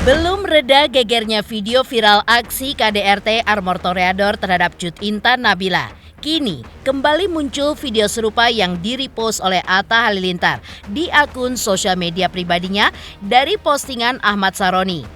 Belum reda gegernya video viral aksi KDRT Armor Toreador terhadap Cut Intan Nabila. Kini kembali muncul video serupa yang di-repost oleh Atta Halilintar di akun sosial media pribadinya dari postingan Ahmad Saroni.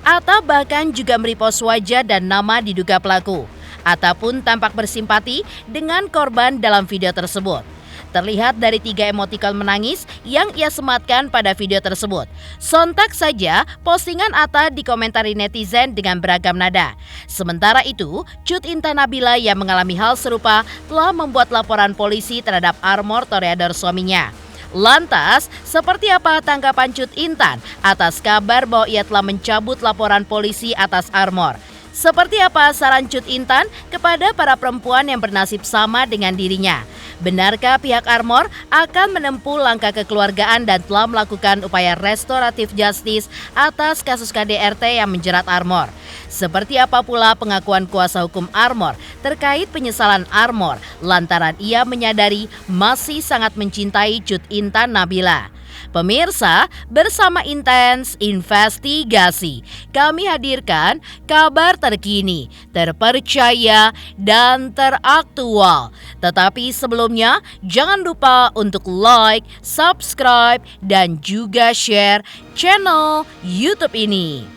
Atta bahkan juga merepost wajah dan nama diduga pelaku. Atta pun tampak bersimpati dengan korban dalam video tersebut. Terlihat dari 3 emotikon menangis yang ia sematkan pada video tersebut. Sontak saja postingan Atta dikomentari netizen dengan beragam nada. Sementara itu, Cut Intan Nabila yang mengalami hal serupa telah membuat laporan polisi terhadap Armor Toreador suaminya. Lantas, seperti apa tanggapan Cut Intan atas kabar bahwa ia telah mencabut laporan polisi atas Armor? Seperti apa saran Cut Intan kepada para perempuan yang bernasib sama dengan dirinya? Benarkah pihak Armor akan menempuh langkah kekeluargaan dan telah melakukan upaya restoratif justice atas kasus KDRT yang menjerat Armor? Seperti apa pula pengakuan kuasa hukum Armor terkait penyesalan Armor lantaran ia menyadari masih sangat mencintai Cut Intan Nabila? Pemirsa, bersama Intens Investigasi, kami hadirkan kabar terkini, terpercaya, dan teraktual. Tetapi sebelumnya, jangan lupa untuk like, subscribe, dan juga share channel YouTube ini.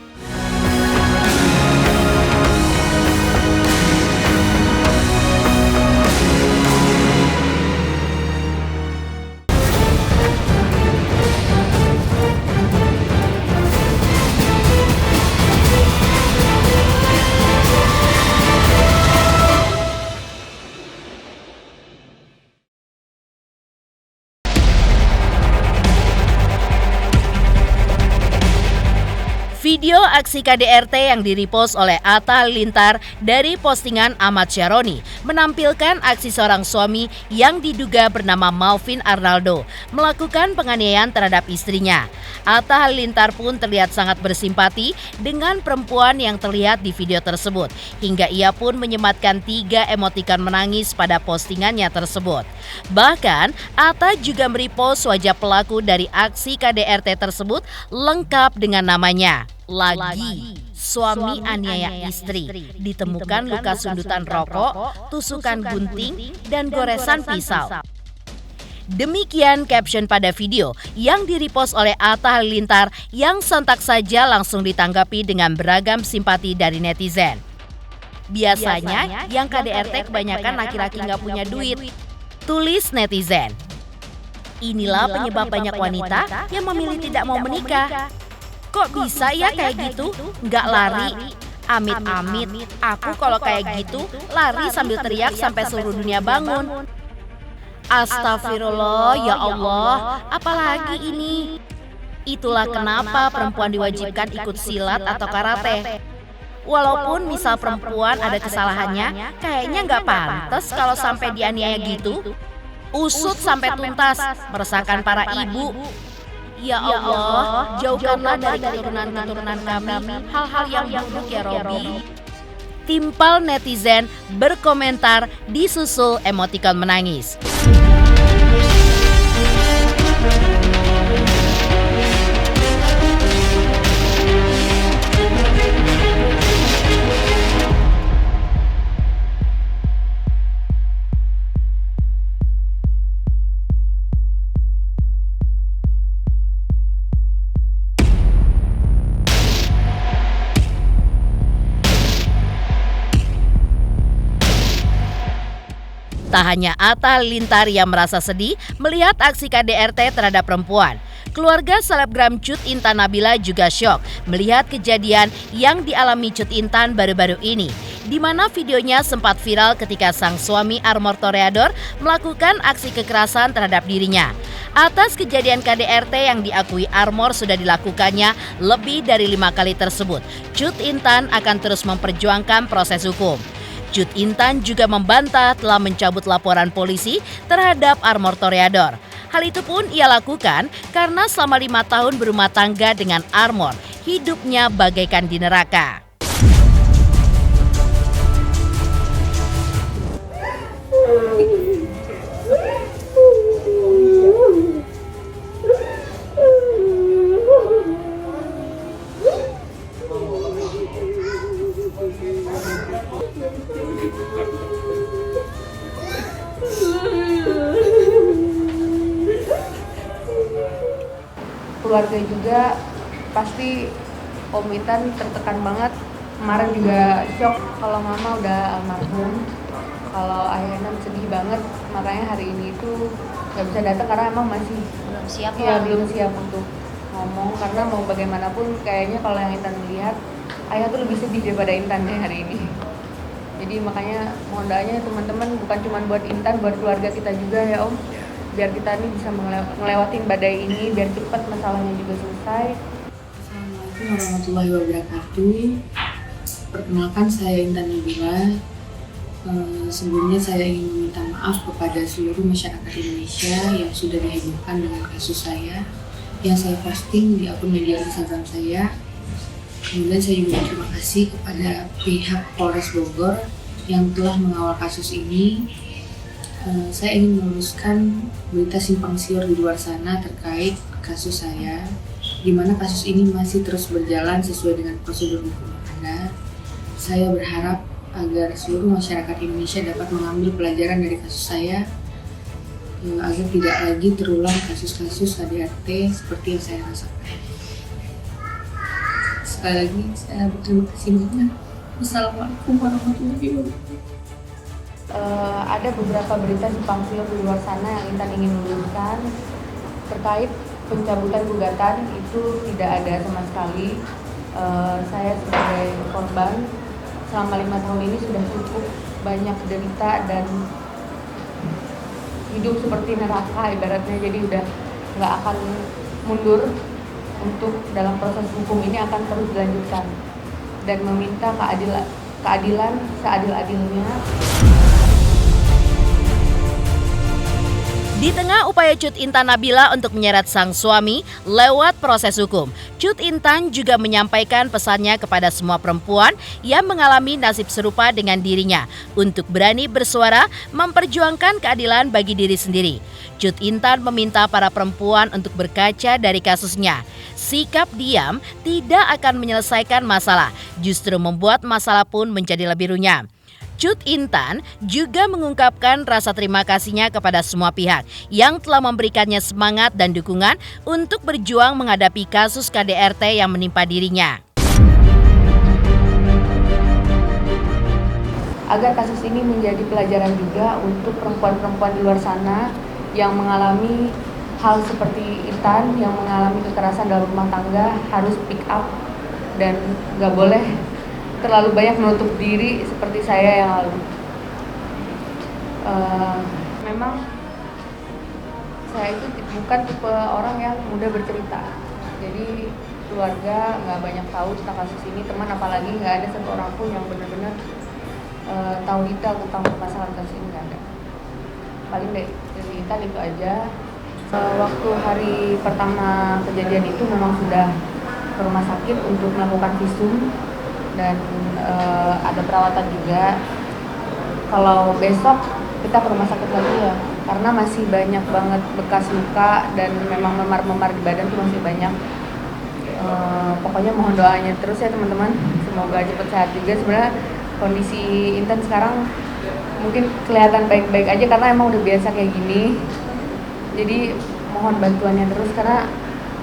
Video aksi KDRT yang direpost oleh Atta Halilintar dari postingan Ahmad Saroni menampilkan aksi seorang suami yang diduga bernama Malvin Arnaldo melakukan penganiayaan terhadap istrinya. Atta Halilintar pun terlihat sangat bersimpati dengan perempuan yang terlihat di video tersebut, hingga ia pun menyematkan 3 emotikon menangis pada postingannya tersebut. Bahkan, Atta juga merepost wajah pelaku dari aksi KDRT tersebut lengkap dengan namanya. Lagi, suami aniaya istri, ditemukan luka sundutan rokok, tusukan gunting, dan goresan pisau. Demikian caption pada video yang direpost oleh Atta Halilintar yang sontak saja langsung ditanggapi dengan beragam simpati dari netizen. Biasanya yang KDRT kebanyakan laki-laki nggak punya duit, tulis netizen. Inilah penyebab banyak wanita yang memilih tidak mau menikah. Kok bisa ya kayak gitu? Nggak lari? Amit-amit, aku kalau kayak gitu lari sambil teriak sampai seluruh dunia bangun. Astagfirullah, ya Allah, apalagi ini? Itulah kenapa perempuan diwajibkan ikut silat atau karate. Walaupun misal perempuan ada kesalahannya, kayaknya nggak pantas kalau sampai dianiaya gitu. Usut sampai tuntas, meresahkan para ibu. Ya Allah, jauhkanlah dari keturunan-keturunan kami hal-hal yang buruk ya Robi. Timpal netizen berkomentar disusul emotikon menangis. Tak hanya Atta Halilintar yang merasa sedih melihat aksi KDRT terhadap perempuan. Keluarga selebgram Cut Intan Nabila juga syok melihat kejadian yang dialami Cut Intan baru-baru ini, di mana videonya sempat viral ketika sang suami Armor Toreador melakukan aksi kekerasan terhadap dirinya. Atas kejadian KDRT yang diakui Armor sudah dilakukannya lebih dari 5 kali tersebut, Cut Intan akan terus memperjuangkan proses hukum. Cut Intan juga membantah telah mencabut laporan polisi terhadap Armor Toreador. Hal itu pun ia lakukan karena selama 5 tahun berumah tangga dengan Armor, hidupnya bagaikan di neraka. keluarga juga pasti Om Intan tertekan banget. Kemarin juga shock kalau mama udah almarhum. Kalau ayah Enam sedih banget, makanya hari ini itu nggak bisa datang karena emang masih belum siap belum siap untuk ngomong, karena mau bagaimanapun kayaknya kalau yang Intan melihat ayah tuh lebih sedih daripada Intan ya hari ini. Jadi makanya mohon doanya teman-teman, bukan cuma buat Intan, buat keluarga kita juga ya Om, biar kita ini bisa ngelewatin badai ini, biar cepat masalahnya juga selesai. Assalamualaikum warahmatullahi wabarakatuh. Perkenalkan, saya Intan Nabila. Sebelumnya saya ingin meminta maaf kepada seluruh masyarakat Indonesia yang sudah dihebohkan dengan kasus saya yang saya posting di akun media Instagram saya. Kemudian saya juga terima kasih kepada pihak Polres Bogor yang telah mengawal kasus ini. Saya ingin meluruskan berita simpang siur di luar sana terkait kasus saya, di mana kasus ini masih terus berjalan sesuai dengan prosedur hukum yang ada. Saya berharap agar seluruh masyarakat Indonesia dapat mengambil pelajaran dari kasus saya, agar tidak lagi terulang kasus-kasus KDRT seperti yang saya rasakan. Sekali lagi saya berterima kasih banyak. Wassalamualaikum warahmatullahi wabarakatuh. Ada beberapa berita simpang siur di luar sana yang Intan ingin luruskan terkait pencabutan gugatan. Itu tidak ada sama sekali. Saya sebagai korban selama 5 tahun ini sudah cukup banyak derita dan hidup seperti neraka ibaratnya, jadi udah nggak akan mundur. Untuk dalam proses hukum ini akan terus dilanjutkan dan meminta keadilan seadil-adilnya. Di tengah upaya Cut Intan Nabila untuk menyeret sang suami lewat proses hukum, Cut Intan juga menyampaikan pesannya kepada semua perempuan yang mengalami nasib serupa dengan dirinya untuk berani bersuara memperjuangkan keadilan bagi diri sendiri. Cut Intan meminta para perempuan untuk berkaca dari kasusnya. Sikap diam tidak akan menyelesaikan masalah, justru membuat masalah pun menjadi lebih runyam. Cut Intan juga mengungkapkan rasa terima kasihnya kepada semua pihak yang telah memberikannya semangat dan dukungan untuk berjuang menghadapi kasus KDRT yang menimpa dirinya. Agar kasus ini menjadi pelajaran juga untuk perempuan-perempuan di luar sana yang mengalami hal seperti Intan, yang mengalami kekerasan dalam rumah tangga, harus pick up dan gak boleh terlalu banyak menutup diri seperti saya yang lalu. Memang saya itu bukan tipe orang yang mudah bercerita, jadi keluarga nggak banyak tahu tentang kasus ini, teman apalagi nggak ada satu orang pun yang benar-benar tahu detail tentang permasalahan kasus ini, nggak ada. Paling dari Intan itu aja. Waktu hari pertama kejadian itu memang sudah ke rumah sakit untuk melakukan visum dan ada perawatan juga. Kalau besok kita ke rumah sakit lagi ya, karena masih banyak banget bekas luka dan memang memar-memar di badan tuh masih banyak. Pokoknya mohon doanya terus ya teman-teman, semoga cepat sehat juga. Sebenarnya kondisi Intan sekarang mungkin kelihatan baik-baik aja karena emang udah biasa kayak gini. Jadi mohon bantuannya terus, karena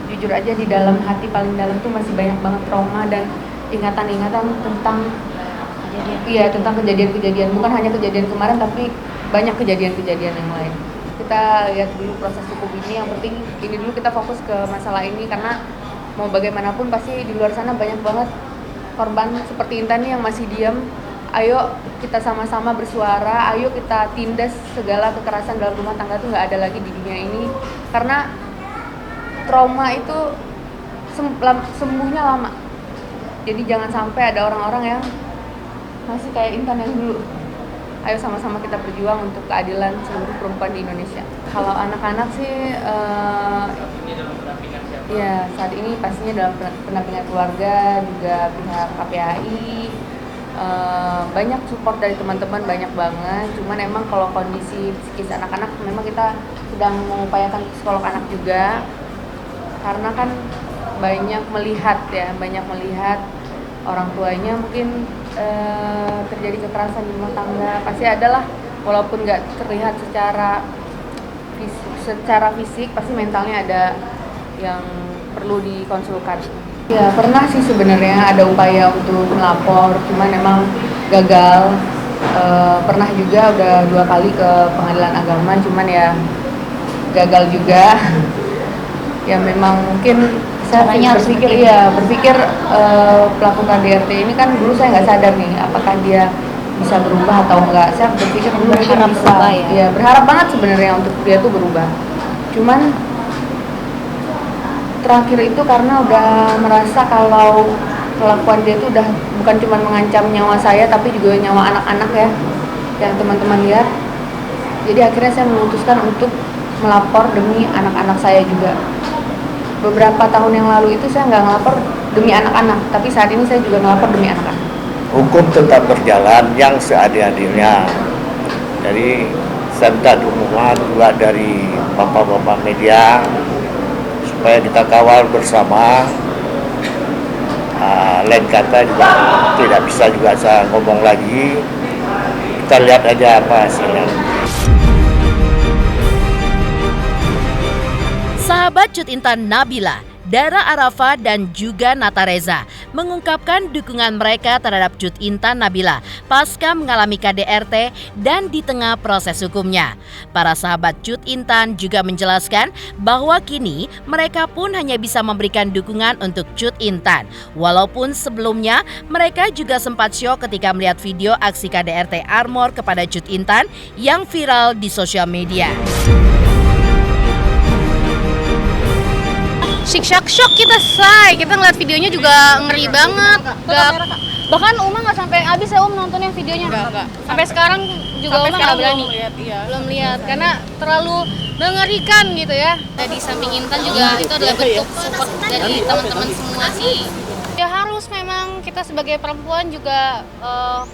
jujur aja di dalam hati paling dalam tuh masih banyak banget trauma dan ingatan-ingatan tentang kejadian-kejadian, bukan hanya kejadian kemarin tapi banyak kejadian-kejadian yang lain. Kita lihat dulu proses hukum ini, yang penting ini dulu kita fokus ke masalah ini, karena mau bagaimanapun pasti di luar sana banyak banget korban seperti Intan nih yang masih diam. Ayo kita sama-sama bersuara, ayo kita tindas segala kekerasan dalam rumah tangga itu nggak ada lagi di dunia ini, karena trauma itu sembuhnya lama. Jadi jangan sampai ada orang-orang yang masih kayak Intan yang dulu. Ayo sama-sama kita berjuang untuk keadilan seluruh perempuan di Indonesia. Kalau anak-anak sih, ya saat ini pastinya dalam pendampingan keluarga, juga pihak KPAI, banyak support dari teman-teman, banyak banget. Cuman emang kalau kondisi psikis anak-anak memang kita sedang mengupayakan psikolog anak juga, karena kan banyak melihat orang tuanya mungkin terjadi kekerasan di rumah tangga. Pasti adalah, walaupun nggak terlihat secara fisik, pasti mentalnya ada yang perlu dikonsulkan. Ya pernah sih sebenarnya ada upaya untuk melapor, cuman emang gagal. Pernah juga udah 2 kali ke pengadilan agama, cuman ya gagal juga. Ya memang mungkin saya berpikir pelaku KDRT ini kan dulu saya nggak sadar nih apakah dia bisa berubah atau enggak. Saya berpikir dulu Berharap bisa berubah ya? ya berharap banget sebenarnya untuk dia tuh berubah, cuman terakhir itu karena udah merasa kalau kelakuan dia itu udah bukan cuma mengancam nyawa saya tapi juga nyawa anak-anak ya yang teman-teman lihat. Jadi akhirnya saya memutuskan untuk melapor demi anak-anak saya juga. Beberapa tahun yang lalu itu saya nggak ngelapor demi anak-anak, tapi saat ini saya juga ngelapor demi anak-anak. Hukum tetap berjalan yang seadil-adilnya. Jadi saya minta dukungan juga dari bapak-bapak media supaya kita kawal bersama. Lain kata juga tidak bisa juga saya ngomong lagi. Kita lihat aja apa hasilnya. Sahabat Cut Intan Nabila, Dara Arafah dan juga Nata Reza mengungkapkan dukungan mereka terhadap Cut Intan Nabila pasca mengalami KDRT dan di tengah proses hukumnya. Para sahabat Cut Intan juga menjelaskan bahwa kini mereka pun hanya bisa memberikan dukungan untuk Cut Intan. Walaupun sebelumnya mereka juga sempat syok ketika melihat video aksi KDRT Armor kepada Cut Intan yang viral di sosial media. Shock kita kita ngeliat videonya juga ngeri banget. Bahkan Uma nggak sampai habis ya nontonnya videonya. Enggak. Sampai sekarang juga Uma nggak berani. Belum lihat karena terlalu mengerikan gitu ya. Di samping Intan juga itu adalah bentuk support dari teman-teman semua sih. Ya harus memang kita sebagai perempuan juga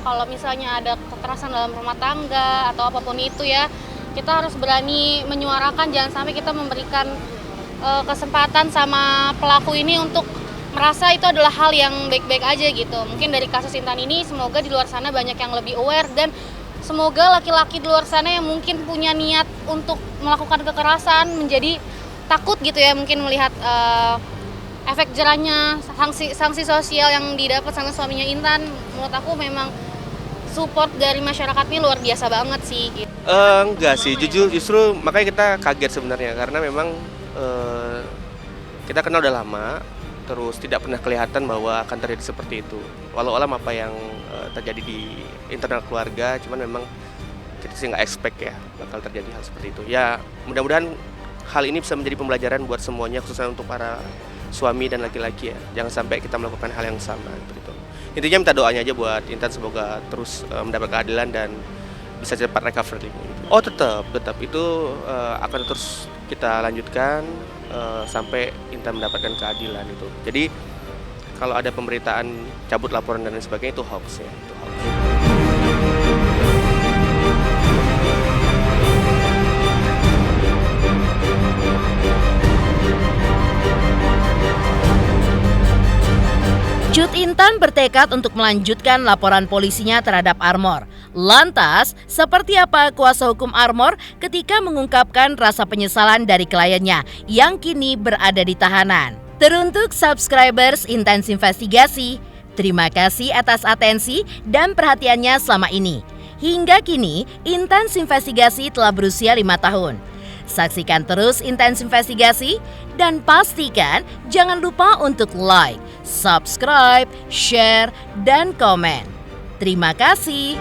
kalau misalnya ada kekerasan dalam rumah tangga atau apapun itu ya, kita harus berani menyuarakan, jangan sampai kita memberikan kesempatan sama pelaku ini untuk merasa itu adalah hal yang baik-baik aja gitu. Mungkin dari kasus Intan ini semoga di luar sana banyak yang lebih aware dan semoga laki-laki di luar sana yang mungkin punya niat untuk melakukan kekerasan menjadi takut gitu ya, mungkin melihat efek jerahnya, sanksi sosial yang didapat sama suaminya Intan. Menurut aku memang support dari masyarakat ini luar biasa banget sih gitu. Enggak sih, justru makanya kita kaget sebenarnya karena memang kita kenal udah lama, terus tidak pernah kelihatan bahwa akan terjadi seperti itu. Walau alam apa yang terjadi di internal keluarga, cuman memang kita sih nggak expect ya bakal terjadi hal seperti itu. Ya mudah-mudahan hal ini bisa menjadi pembelajaran buat semuanya, khususnya untuk para suami dan laki-laki ya. Jangan sampai kita melakukan hal yang sama seperti itu. Intinya minta doanya aja buat Intan, semoga terus mendapat keadilan dan bisa cepat recovery. Oh tetap itu akan terus kita lanjutkan sampai Intan mendapatkan keadilan itu. Jadi kalau ada pemberitaan cabut laporan dan lain sebagainya itu hoax ya, itu hoax. Cut Intan bertekad untuk melanjutkan laporan polisinya terhadap Armor. Lantas, seperti apa kuasa hukum Armor ketika mengungkapkan rasa penyesalan dari kliennya yang kini berada di tahanan? Teruntuk subscribers Intens Investigasi, terima kasih atas atensi dan perhatiannya selama ini. Hingga kini, Intens Investigasi telah berusia 5 tahun. Saksikan terus Intens Investigasi dan pastikan jangan lupa untuk like, subscribe, share, dan komen. Terima kasih.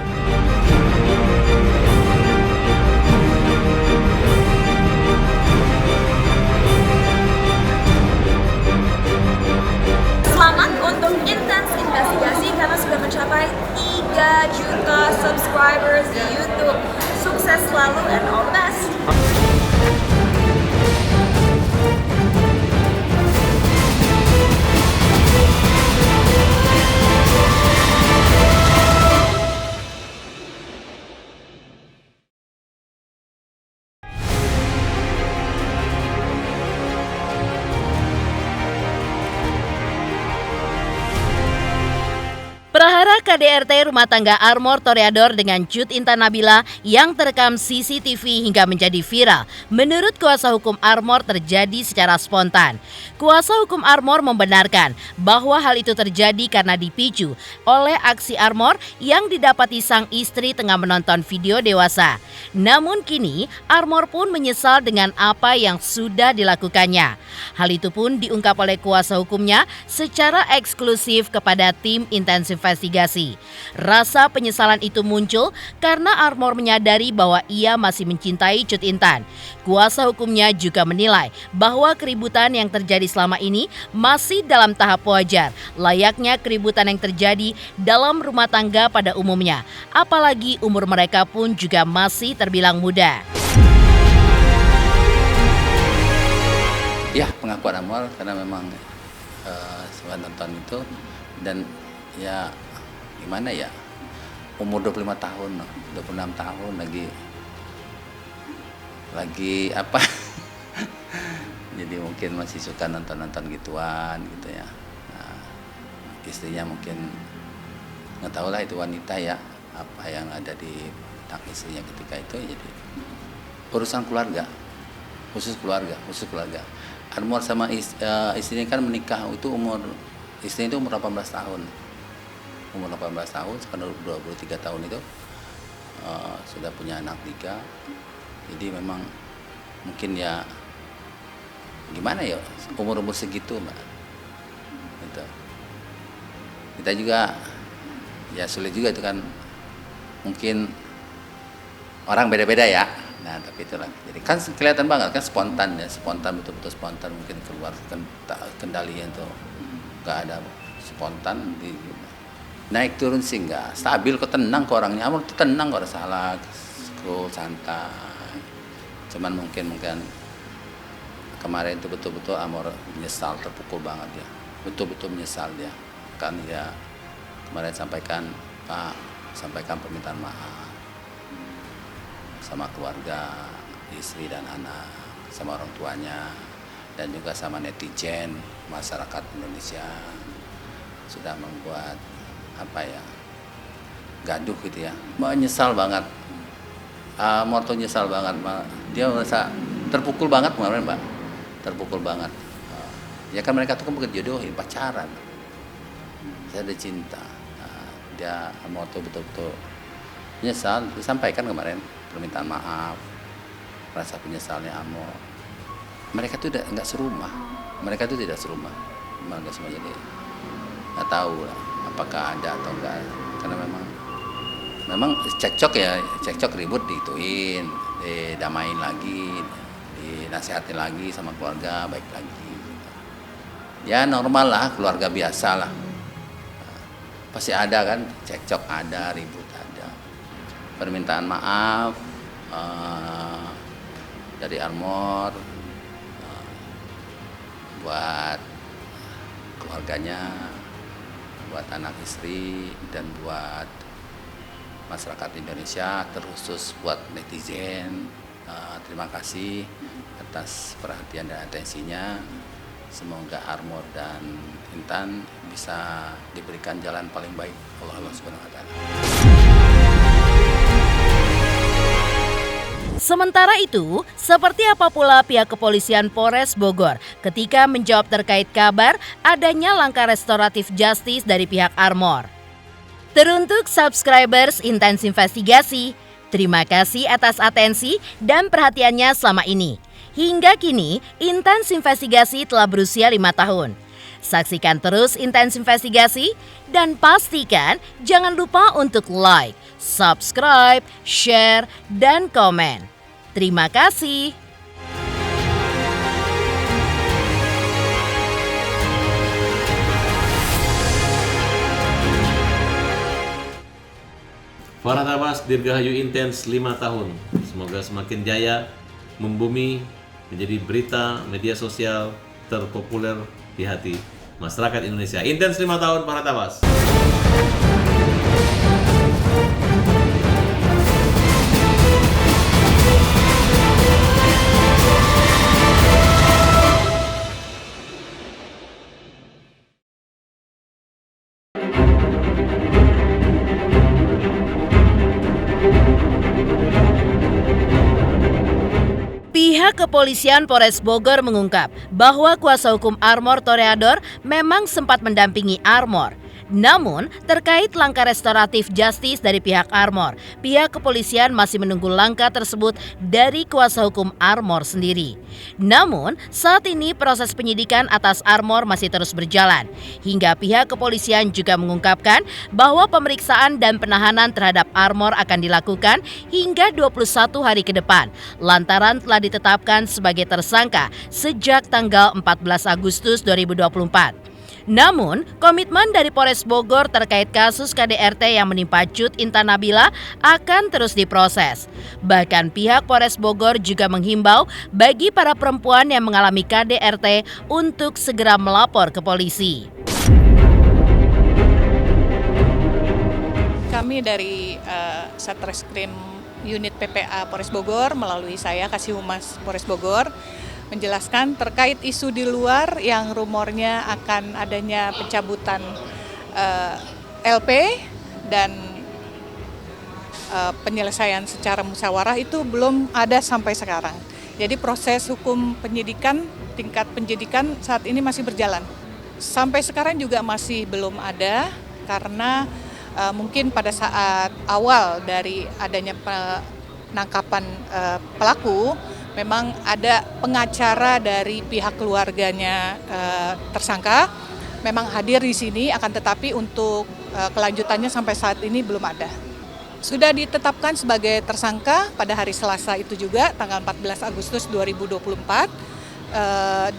Selamat untuk Intens Investigasi karena sudah mencapai 3 juta subscribers di YouTube. Sukses selalu and all the best. Prahara Inilah KDRT rumah tangga Armor Toreador dengan Cut Intan Nabila yang terekam CCTV hingga menjadi viral. Menurut kuasa hukum Armor terjadi secara spontan. Kuasa hukum Armor membenarkan bahwa hal itu terjadi karena dipicu oleh aksi Armor yang didapati sang istri tengah menonton video dewasa. Namun kini Armor pun menyesal dengan apa yang sudah dilakukannya. Hal itu pun diungkap oleh kuasa hukumnya secara eksklusif kepada tim intensif investigasi. Rasa penyesalan itu muncul karena Armor menyadari bahwa ia masih mencintai Cut Intan. Kuasa hukumnya juga menilai bahwa keributan yang terjadi selama ini masih dalam tahap wajar, layaknya keributan yang terjadi dalam rumah tangga pada umumnya. Apalagi umur mereka pun juga masih terbilang muda. Ya, pengakuan Armor karena memang sempat nonton itu dan ya gimana ya, umur 25 tahun, 26 tahun lagi apa jadi mungkin masih suka nonton gituan gitu ya. Nah, istrinya mungkin nggak tahu lah itu wanita ya, apa yang ada di benak istrinya ketika itu, jadi urusan keluarga, khusus keluarga. Armor sama istrinya kan menikah itu istrinya itu umur 18 tahun. Umur 18 tahun, sekarang 23 tahun itu sudah punya anak 3. Jadi memang mungkin ya gimana ya, umur segitu Mbak. Gitu. Kita juga ya sulit juga itu kan, mungkin orang beda-beda ya. Nah tapi itulah, jadi kan kelihatan banget kan spontan, betul-betul spontan, mungkin keluar kendalinya itu nggak ada, spontan naik turun sih nggak stabil, kok tenang ke orangnya. Armor tuh tenang, kok salah, cool, santai. Cuman mungkin kemarin itu betul-betul Armor menyesal, terpukul banget ya, betul-betul menyesal dia. Kan ya kemarin sampaikan permintaan maaf sama keluarga, istri dan anak, sama orang tuanya, dan juga sama netizen, masyarakat Indonesia sudah membuat gaduh gitu ya. Menyesal banget, Armor tuh nyesal banget, dia merasa terpukul banget kemarin Mbak, terpukul banget. Ya kan mereka tuh kan bukan jodohin, pacaran, saya ada cinta. Dia Armor tuh betul-betul nyesal, disampaikan kemarin permintaan maaf, rasa penyesalnya Armor. Mereka tuh nggak serumah, mereka tuh tidak serumah, jadi nggak tahu lah apakah ada atau enggak, karena memang cekcok ribut, dituin, didamain lagi, dinasihatin lagi sama keluarga, baik lagi. Ya normal lah, keluarga biasa lah. Pasti ada kan, cekcok ada, ribut ada. Permintaan maaf dari Armor buat keluarganya, buat anak istri, dan buat masyarakat Indonesia, terkhusus buat netizen. Terima kasih atas perhatian dan atensinya. Semoga Armor dan Intan bisa diberikan jalan paling baik Allah Subhanahu wa Ta'ala. Sementara itu, seperti apa pula pihak kepolisian Polres Bogor ketika menjawab terkait kabar adanya langkah restoratif justice dari pihak Armor? Teruntuk subscribers Intens Investigasi, terima kasih atas atensi dan perhatiannya selama ini. Hingga kini, Intens Investigasi telah berusia 5 tahun. Saksikan terus Intens Investigasi dan pastikan jangan lupa untuk like, subscribe, share, dan komen. Terima kasih. Farah Tabas, Dirgahayu Intens 5 tahun. Semoga semakin jaya, membumi, menjadi berita media sosial terpopuler di hati masyarakat Indonesia. Intens 5 tahun Farah Tabas. Pihak kepolisian Polres Bogor mengungkap bahwa kuasa hukum Armor Toreador memang sempat mendampingi Armor. Namun, terkait langkah restoratif justice dari pihak Armor, pihak kepolisian masih menunggu langkah tersebut dari kuasa hukum Armor sendiri. Namun, saat ini proses penyidikan atas Armor masih terus berjalan. Hingga pihak kepolisian juga mengungkapkan bahwa pemeriksaan dan penahanan terhadap Armor akan dilakukan hingga 21 hari ke depan, lantaran telah ditetapkan sebagai tersangka sejak tanggal 14 Agustus 2024. Namun, komitmen dari Polres Bogor terkait kasus KDRT yang menimpa Cut Intan Nabila akan terus diproses. Bahkan pihak Polres Bogor juga menghimbau bagi para perempuan yang mengalami KDRT untuk segera melapor ke polisi. Kami dari Satreskrim Unit PPA Polres Bogor melalui saya Kasih Humas Polres Bogor menjelaskan terkait isu di luar yang rumornya akan adanya pencabutan LP dan penyelesaian secara musyawarah itu belum ada sampai sekarang. Jadi proses hukum penyidikan, tingkat penyidikan saat ini masih berjalan. Sampai sekarang juga masih belum ada karena mungkin pada saat awal dari adanya penangkapan pelaku, memang ada pengacara dari pihak keluarganya tersangka memang hadir di sini, akan tetapi untuk kelanjutannya sampai saat ini belum ada. Sudah ditetapkan sebagai tersangka pada hari Selasa itu juga, tanggal 14 Agustus 2024, 21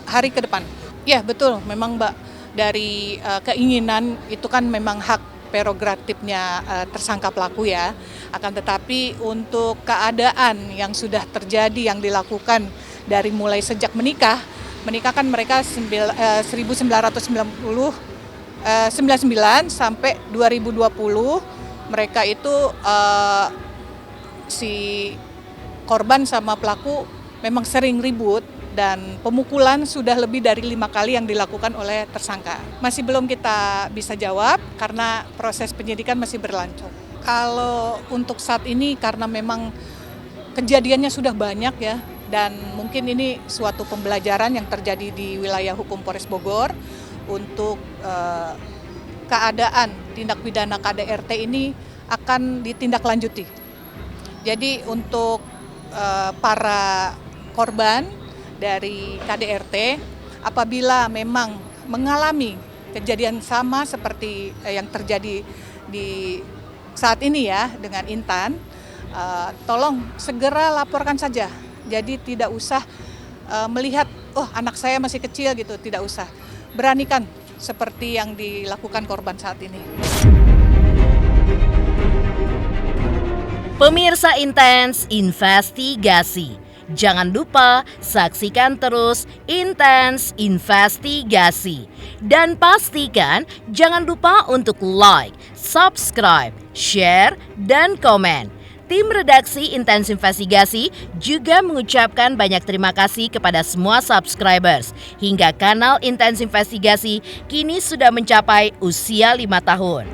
hari ke depan. Ya betul, memang Mbak, dari keinginan itu kan memang hak prerogatifnya tersangka pelaku ya. Akan tetapi untuk keadaan yang sudah terjadi yang dilakukan dari mulai sejak menikah kan mereka 1999 sampai 2020 mereka itu si korban sama pelaku memang sering ribut dan pemukulan sudah lebih dari 5 kali yang dilakukan oleh tersangka. Masih belum kita bisa jawab karena proses penyidikan masih berlangsung. Kalau untuk saat ini karena memang kejadiannya sudah banyak ya, dan mungkin ini suatu pembelajaran yang terjadi di wilayah hukum Polres Bogor untuk keadaan tindak pidana KDRT ini akan ditindaklanjuti. Jadi untuk para korban dari KDRT apabila memang mengalami kejadian sama seperti yang terjadi di saat ini ya dengan Intan, tolong segera laporkan saja. Jadi tidak usah melihat, oh anak saya masih kecil gitu, tidak usah. Beranikan seperti yang dilakukan korban saat ini. Pemirsa Intens Investigasi. Jangan lupa saksikan terus Intens Investigasi. Dan pastikan jangan lupa untuk like, subscribe, share, dan komen. Tim redaksi Intens Investigasi juga mengucapkan banyak terima kasih kepada semua subscribers. Hingga kanal Intens Investigasi kini sudah mencapai usia 5 tahun.